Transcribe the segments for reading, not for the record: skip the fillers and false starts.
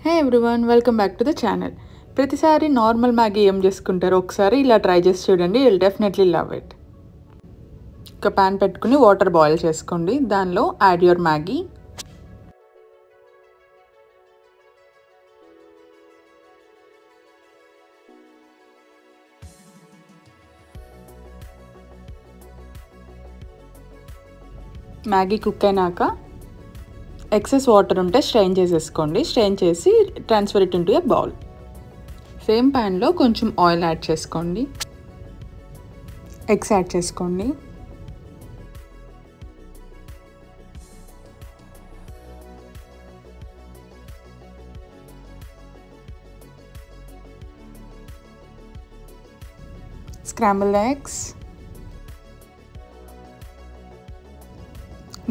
Hey everyone, welcome back to the channel. ప్రతిసారి normal Maggi ఏం చేసుకుంటారు, ఒకసారి ఇలా ట్రై చేసి చూడండి. you'll definitely love it. ఒక pan పెట్టుకుని వాటర్ బాయిల్ చేసుకోండి. దానిలో add your Maggi. Maggi cook అయినాక ఎక్సెస్ వాటర్ ఉంటే స్ట్రెయిన్ చేసేసుకోండి. స్ట్రెయిన్ చేసి transfer it into a bowl. Same ప్యాన్లో కొంచెం ఆయిల్ యాడ్ చేసుకోండి. ఎగ్స్ యాడ్ చేసుకోండి. స్క్రాంబుల్డ్ ఎగ్స్,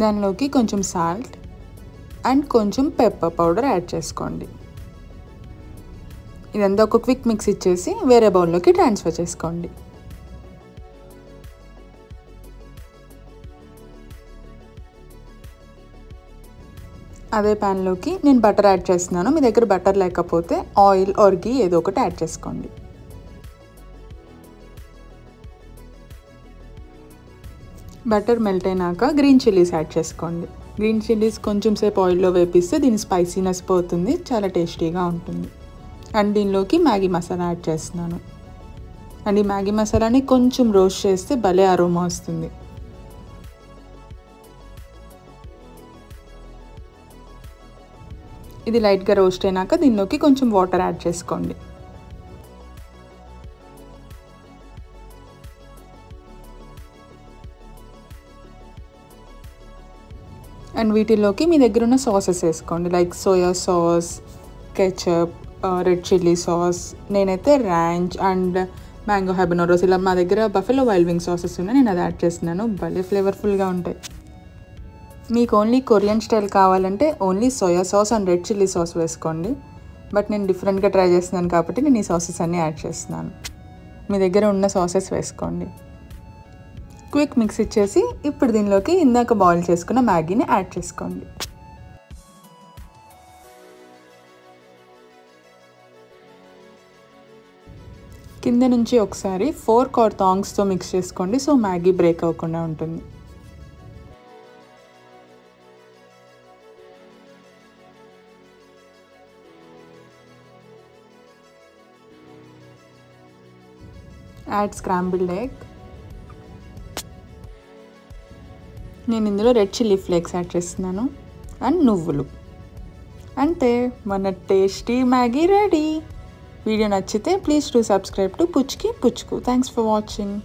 దానిలోకి కొంచెం సాల్ట్ అండ్ కొంచెం పెప్పర్ పౌడర్ యాడ్ చేసుకోండి. ఇదంతా ఒక క్విక్ మిక్స్ ఇచ్చేసి వేరే బౌల్లోకి ట్రాన్స్ఫర్ చేసుకోండి. అదే ప్యాన్లోకి నేను బటర్ యాడ్ చేస్తున్నాను. మీ దగ్గర బటర్ లేకపోతే ఆయిల్ ఆర్ ఘీ ఏదో ఒకటి యాడ్ చేసుకోండి. బటర్ మెల్ట్ అయినాక గ్రీన్ చిల్లీస్ యాడ్ చేసుకోండి. గ్రీన్ చిల్లీస్ కొంచెం సేపు ఆయిల్లో వేపిస్తే దీని స్పైసీనెస్ పోతుంది, చాలా టేస్టీగా ఉంటుంది. అండ్ దీనిలోకి మ్యాగీ మసాలా యాడ్ చేస్తున్నాను. అండ్ ఈ మ్యాగీ మసాలాని కొంచెం రోస్ట్ చేస్తే భలే అరోమా వస్తుంది. ఇది లైట్గా రోస్ట్ అయినాక దీనిలోకి కొంచెం వాటర్ యాడ్ చేసుకోండి. అండ్ వీటిలోకి మీ దగ్గర ఉన్న సాసెస్ వేసుకోండి. Like soya sauce, ketchup, red chilli sauce. నేనైతే ర్యాంచ్ అండ్ మ్యాంగో హెబనోరోస్, ఇలా మా దగ్గర బఫెలో వైల్డ్ వింగ్ సాసెస్ ఉన్నాయి, నేను అది యాడ్ చేస్తున్నాను. భలే ఫ్లేవర్ఫుల్గా ఉంటాయి. మీకు ఓన్లీ కొరియన్ స్టైల్ కావాలంటే only soya sauce and red chilli sauce వేసుకోండి. బట్ నేను డిఫరెంట్గా ట్రై చేస్తున్నాను కాబట్టి నేను ఈ సాసెస్ అన్నీ యాడ్ చేస్తున్నాను. మీ దగ్గర ఉన్న సాసెస్ వేసుకోండి. క్విక్ మిక్స్ ఇచ్చేసి ఇప్పుడు దీనిలోకి ఇందాక బాయిల్ చేసుకున్న మ్యాగీని యాడ్ చేసుకోండి. కింద నుంచి ఒకసారి ఫోర్క్ ఆర్ థాంగ్స్తో మిక్స్ చేసుకోండి, సో మ్యాగీ బ్రేక్ అవ్వకుండా ఉంటుంది. Add scrambled egg. నేను ఇందులో రెడ్ చిల్లీ ఫ్లేక్స్ యాడ్ చేస్తున్నాను అండ్ నువ్వులు. అంతే, మన టేస్టీ మ్యాగీ రెడీ. వీడియో నచ్చితే please do subscribe to Puchki Puchuku. Thanks for watching.